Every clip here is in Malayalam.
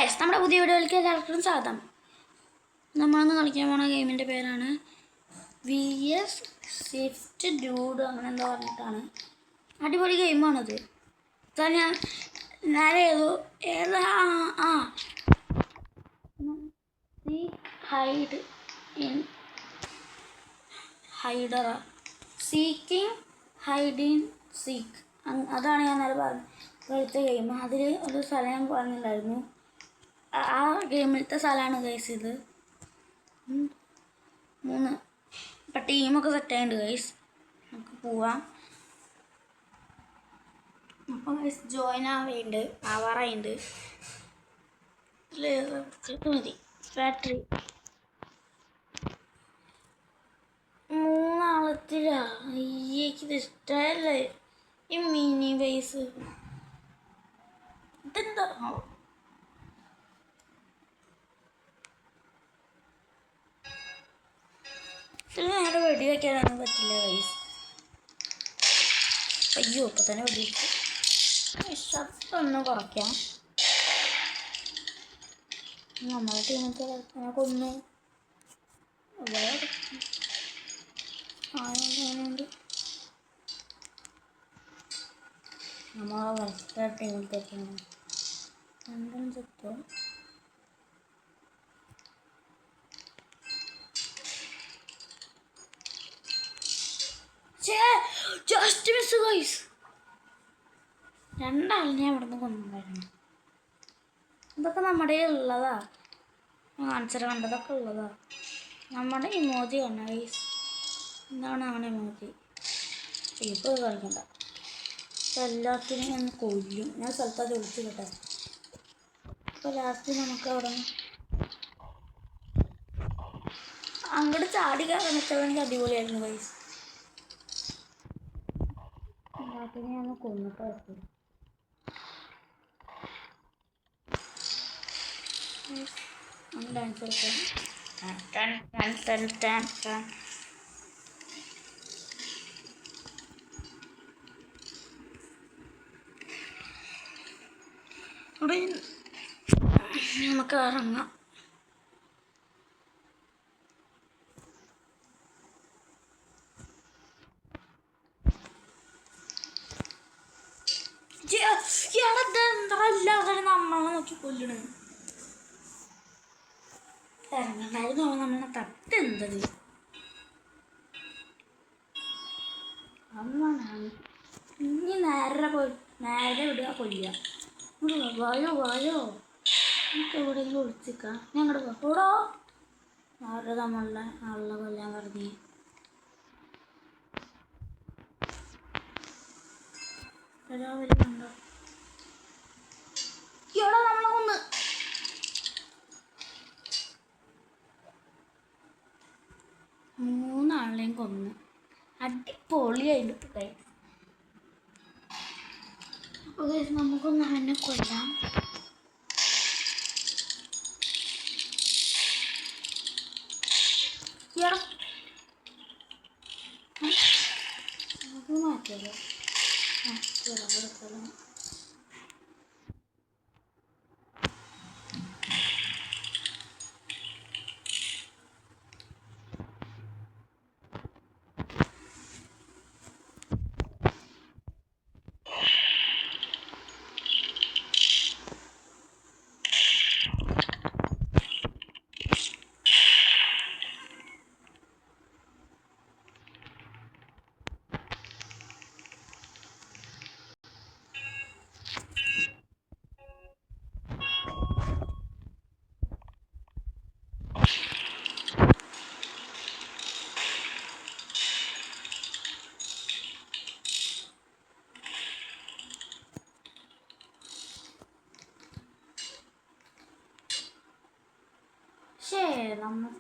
ഗൈസ്, നമ്മുടെ പുതിയ വീഡിയോയിലേക്ക് എല്ലാവർക്കും സ്വാഗതം. നമ്മളിന്ന് കളിക്കാൻ പോണ ഗെയിമിൻ്റെ പേരാണ് VS സ്വിഫ്റ്റ് ഡ്യൂഡ്, അങ്ങനെ എന്താ പറഞ്ഞിട്ടാണ്. അടിപൊളി ഗെയിമാണത്. അതാ ഞാൻ നേരെ സീക്കിങ് ഹൈഡ് ഇൻ സീക്ക്, അതാണ് ഞാൻ നേരെ കളിച്ച ഗെയിം. അതിൽ ഒരു സ്ഥലം ഞാൻ പറഞ്ഞിട്ടുണ്ടായിരുന്നു. ആ ഗെയിമിലത്തെ സ്ഥലമാണ് ഗൈസ് ഇത്. 3 ഇപ്പം ടീമൊക്കെ സെറ്റായിട്ടുണ്ട് ഗൈസ്. നമുക്ക് പോവാം. അപ്പം ഗൈസ് ജോയിൻ ആവാറായിട്ടുണ്ട്. മതി ബാറ്ററി 3 ആളത്തിലാ. എനിക്കിത് ഇഷ്ടമല്ലേ ഈ മിനി ബേസ്. ഇതെന്താ നേരെ വെടി വയ്ക്കാനൊന്നും പറ്റില്ല ഗൈസ്. അയ്യോ, ഇപ്പം തന്നെ വെടി വെച്ചു. ശബ്ദമൊന്ന് കുറയ്ക്കാം. നമ്മളെ ടീമത്തെ കൊന്നു. നമ്മളെ വലത്തെ ടീമത്തേക്കാണ് രണ്ടും ചുറ്റും. Just miss guys. 2 ആളിനെ അവിടെ നിന്ന് കൊന്നുണ്ടായിരുന്നു. ഇതൊക്കെ നമ്മുടെ ഉള്ളതാ. ആൻസർ കണ്ടതൊക്കെ ഉള്ളതാ. നമ്മുടെ ഇമോജി ആണ് ഗൈസ്. എന്താണ് ആണ് ഇമോജി. ഇപ്പോൾ കളിക്കണ്ട. എല്ലാത്തിനും ഞാൻ കൊല്ലും. ഞാൻ സ്ഥലത്ത് വിളിച്ചു കിട്ടാം. അപ്പോൾ ലാസ്റ്റ് നമുക്ക് അവിടെ അങ്ങോട്ട് ചാടി കയറാൻ വെച്ചാൽ അടിപൊളിയായിരുന്നു ഗൈസ്. എല്ലാത്തിനും ഞാൻ കൊന്നിട്ട് വെക്കും. ഡാൻസ് കളിക്കാം. നമുക്ക് ഇറങ്ങാം. എല്ലാവരും നമ്മളെ നോക്കി കൊല്ലണേ. ഇറങ്ങണ്ടായിരുന്നു. നമ്മളെ തട്ടെന്തത് അമ്മനാണ്. ഇനി നേരെ വിടുക, കൊല്ലുക. വായോ നമുക്ക് എവിടെയെങ്കിലും ഒളിച്ചിക്കാം. ഞങ്ങളുടെ കൂടോ ആരുടെ നമ്മളുടെ ആളുടെ കൊല്ലാൻ പറഞ്ഞ്. ഉണ്ടോ ഇവിടെ നമ്മളെ കൊന്ന്. മൂന്നാളെയും കൊന്ന്. അടിപൊളിയായിട്ട് കൈ. അപ്പോൾ നമുക്കൊന്ന് അവനെ കൊല്ലാം. അത് മാറ്റല്ലോ.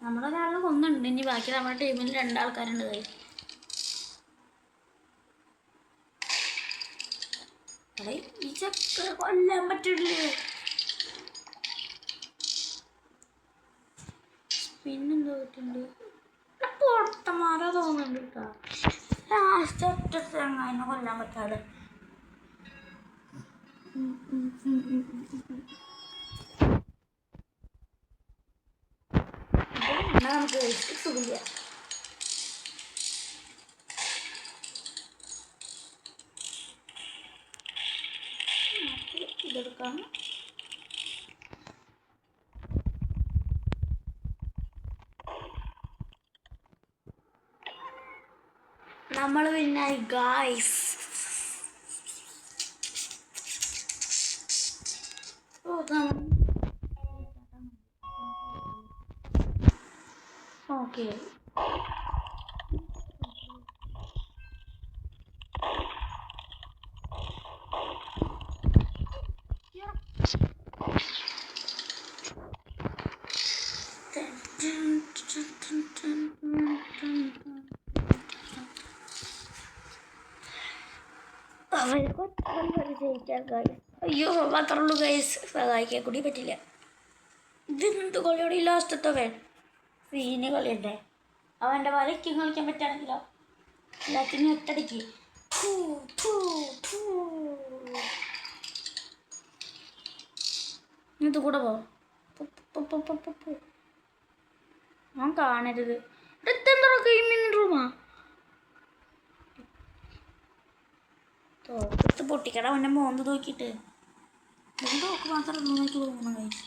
നമ്മുടെ ഒരാളെ കൊന്നുണ്ട്. ഇനി ബാക്കി നമ്മുടെ ടീമിൽ 2 ആൾക്കാരുണ്ട്. ഈ ചക്ക കൊല്ലാൻ പറ്റില്ലേ? പിന്നെന്തോ പറ്റുന്നുണ്ട്. പൊട്ടന്മാരാ തോന്നുന്നുണ്ട് കേട്ടോ. ലാസ്റ്റ് ഒറ്റ ചങ്ങായിനെ കൊല്ലാൻ പറ്റാതെ. നമുക്ക് സുഖില്ല. ഇതെടുക്കാം. നമ്മൾ പിന്നെ ഗായ്സ് ഓക്കെ. അയ്യോ മാത്രമുള്ളൂ ഗൈസ്, സഹായിക്കാൻ കൂടി പറ്റില്ല. ഇതെന്ത് കളിയോടെ ലാസ്റ്റത്തവൻ സീന് കളിയുണ്ടേ. അവൻ്റെ വരയ്ക്കും കളിക്കാൻ പറ്റുകയാണെങ്കിലോ എല്ലാത്തിനും ഒറ്റടിക്ക് ഇത് കൂടെ പോ. ഞാൻ കാണരുത്. ഇതെന്താ ഗെയിമിംഗ് റൂമാ? തോക്കത്ത് പൊട്ടിക്കട അവൻ്റെ മോന്ത് നോക്കിയിട്ട് തോക്ക് മാത്രം എനിക്ക് തോന്നണം കഴിച്ചു.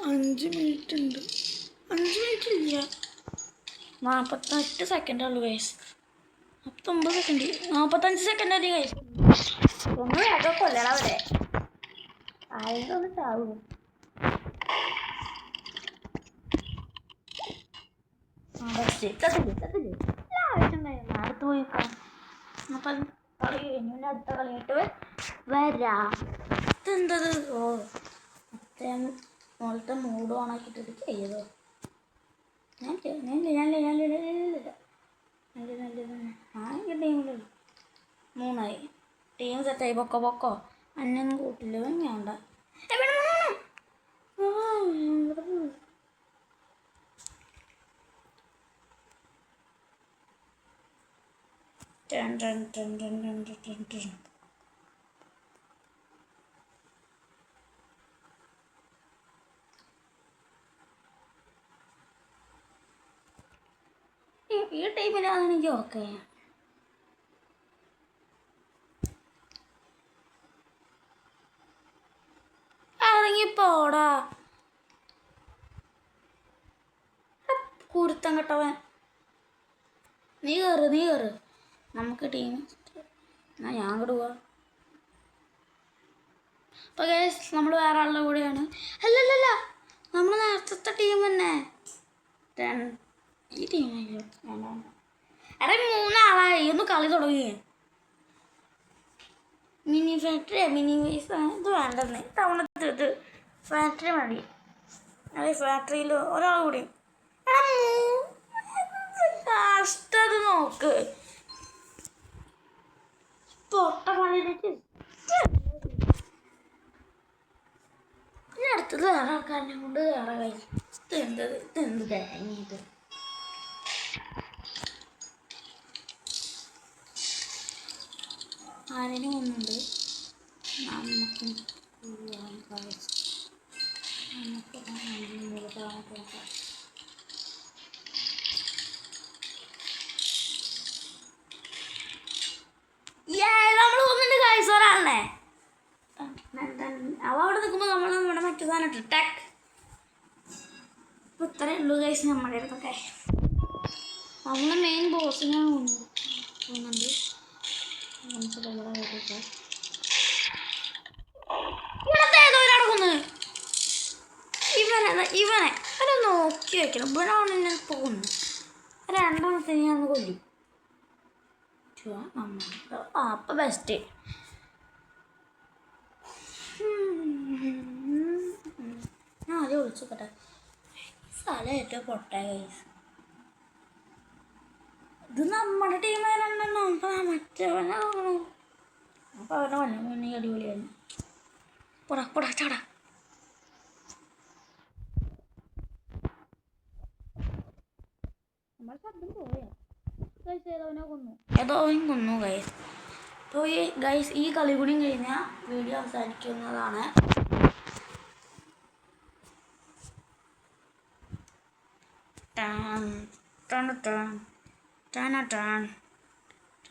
അഞ്ച് മിനിറ്റ് ഉണ്ട്. 5 മിനിറ്റ് ഇല്ല, 48 സെക്കൻഡുള്ളൂ ഗൈസ്. 49 സെക്കൻഡ്, 45 സെക്കൻഡ് അല്ലേ ഗൈസ്. ഒന്ന് വേഗം കൊല്ലണം അവരെ. ആരെങ്കിലും ഒന്ന് ചാവും. അടുത്ത് പോയി അപ്പം കളി കഴിഞ്ഞു. അടുത്ത കളിയായിട്ട് വരാം. ഇതെന്തത്? ഓ മോളത്തെ മൂഡ് ഓണാക്കിയിട്ട് ചെയ്തോ. ടീമിൽ 3ആയി. ടീം സെറ്റായി. പൊക്കോ അന്നൊന്നും കൂട്ടില്ല. വേണ്ട ഈ ടൈമിലാണെങ്കിൽ ഓക്കെ. ഇറങ്ങിപ്പോടാ കുരുത്തം കെട്ടവൻ. നീ കയറ്. നമുക്ക് ടീം എന്നാ ഞാൻ കിടുക. അപ്പോൾ ഗൈസ് നമ്മൾ വേറെ ആളുടെ കൂടെയാണ്. അല്ലല്ല, നമ്മൾ നേരത്തെ ടീം തന്നെ. ഈ ടീമായോ? എടാ 3 ആളായി. ഒന്ന് കളി തുടങ്ങി. മിനി ഫാക്ടറി മിനി വൈസ് ഇത് വേണ്ടെന്ന്. തവണത്തെ ഇത് ഫാക്ടറി മതി. അതെ ഫാക്ടറിയിൽ ഒരാൾ കൂടി. എടാ കഷ്ടത് നോക്ക്. പൊട്ട പണിയിലേക്ക് ഇനി അടുത്തത് വേറെ ആൾക്കാരനെ കൊണ്ട് വേറെ കൈ. ഇതെന്ത് തേങ്ങയത്? ആരെയും ഒന്നുണ്ട്. നമുക്ക് നമ്മൾ ഒന്നുണ്ട് കാഴ്ച ഒരാളെ. അവ അവിടെ നിൽക്കുമ്പോൾ നമ്മൾ നമ്മുടെ മറ്റു സാധനം ഇട്ടു ടെക്. അപ്പോൾ ഇത്രയേ ഉള്ളൂ ഗൈസ് നമ്മുടെ അടുത്തൊക്കെ. നമ്മളെ മെയിൻ ബോസിനെ തോന്നുന്നുണ്ട്. ഇവനെ നോക്കി വെക്കണം. ഇവനാണ് എന്നെ പോകുന്നു. 2 ഞാൻ കൊല്ലും. അപ്പം ബെസ്റ്റ്. ഞാൻ ആദ്യം വിളിച്ചോട്ടെ. സ്ഥലം ഏറ്റവും പൊട്ടായ കൈസ്. ഇത് നമ്മുടെ ടീമായിട്ടുണ്ടെന്നോ? അപ്പം മറ്റവനെ തോന്നണു. അപ്പം അവരുടെ വല്ല അടിപൊളിയായിരുന്നു. പൊടാ ചാടാ. നമ്മൾ ശബ്ദം പോയാ ഏതോ അവൻ കൊന്നു കൈസ്. അപ്പോൾ ഈ ഗൈസ് ഈ കളി കൂടി കഴിഞ്ഞാൽ വീഡിയോ അവസാനിക്കുന്നതാണ്.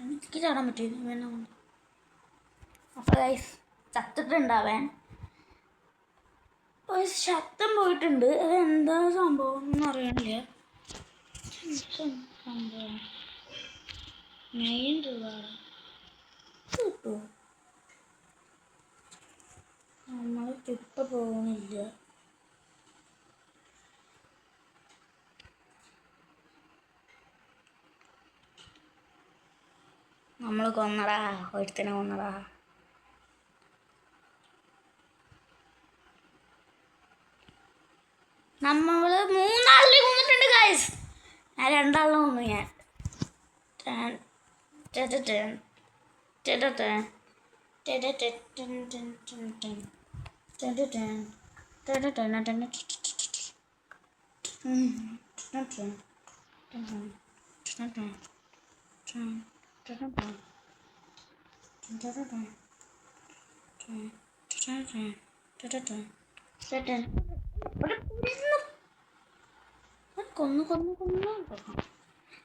എനിക്ക് ചാടാൻ പറ്റില്ല. അപ്പോൾ ഗൈസ് ചത്തിട്ടുണ്ടാവാൻ ശബ്ദം പോയിട്ടുണ്ട്. അത് എന്താ സംഭവം ഒന്നും അറിയണില്ല. സംഭവം മെയിൻ റിവാർഡ് കിട്ടുമോ? നമ്മൾ കിട്ട പോകുന്നില്ല. നമ്മൾ കൊന്നടാ, ഒരുത്തനെ കൊന്നടാ. നമ്മൾ 3 ആളിനെ കൊന്നിട്ടുണ്ട് ഗൈസ്. ഞാൻ 2 ആളിനെ കൊന്നു. ഞാൻ കൊന്നു.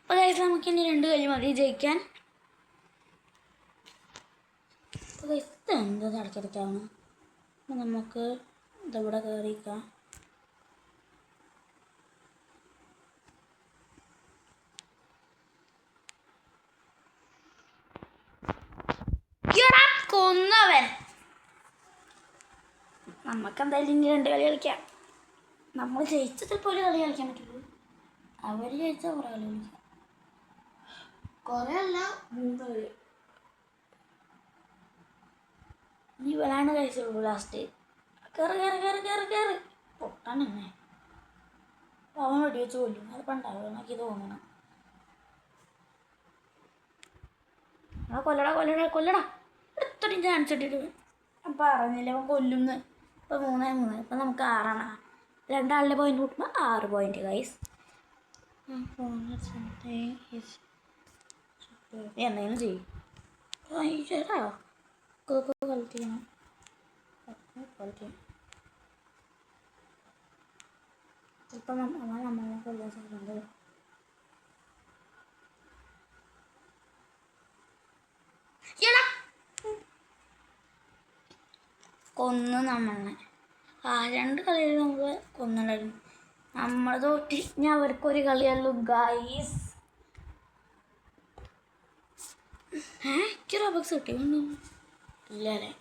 അപ്പോൾ ഗൈസ് നമുക്കിനി 2 കളി മതി ജയിക്കാൻ. അപ്പോൾ ഗൈസ് എന്ത് നടക്കെടുത്താണ്. അപ്പോൾ നമുക്ക് ഇതിവിടെ കയറിക്കാം. കൊന്നവൻ. നമുക്ക് എന്തായാലും ഇനി 2 കളി കളിക്കാം. നമ്മൾ ജയിച്ചതിപ്പോൾ ഒരു കളി കളിക്കാൻ പറ്റുള്ളൂ. അവർ ജയിച്ചാൽ കുറേ കളി കളിക്കാം. കുറേ അല്ല, 3 കളി. ഇനി ഇവനാണ് കഴിച്ചുള്ളൂ ലാസ്റ്റ്. കയറി പൊട്ടാൻ തന്നെ. അവൻ വെടിവെച്ച് കൊല്ലും. അത് പണ്ടാവും എനിക്ക് തോന്നണം. കൊല്ലടാ എടുത്തൊരു ചാൻസ് ഇട്ടിട്ട് ഞാൻ പറഞ്ഞില്ല അവൻ കൊല്ലുന്ന്. ഇപ്പോൾ 3-3. ഇപ്പം നമുക്ക് 6 ആണ്. 2 ആളുടെ പോയിന്റ് കൂട്ടുമ്പോൾ 6 പോയിന്റ് ഗൈസ്. എന്തെങ്കിലും ചെയ്യും. ചേട്ടാ കളിക്കണം. ഇപ്പം നമ്മളെ കൊല്ലാൻ സാധ്യത. കൊന്ന് നമ്മളെ 2 കളിയിൽ നമ്മൾ കൊന്നുണ്ടായിരുന്നു. നമ്മൾ തോറ്റി. ഞാൻ അവർക്കൊരു കളിയുള്ളൂ ഗൈസ്. റോബക്സ് കിട്ടി ഇല്ലല്ലേ.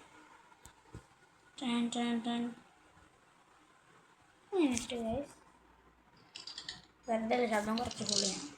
Minute guys. വെറുതെ ശബ്ദം കുറച്ച് കൂടിയാണ്.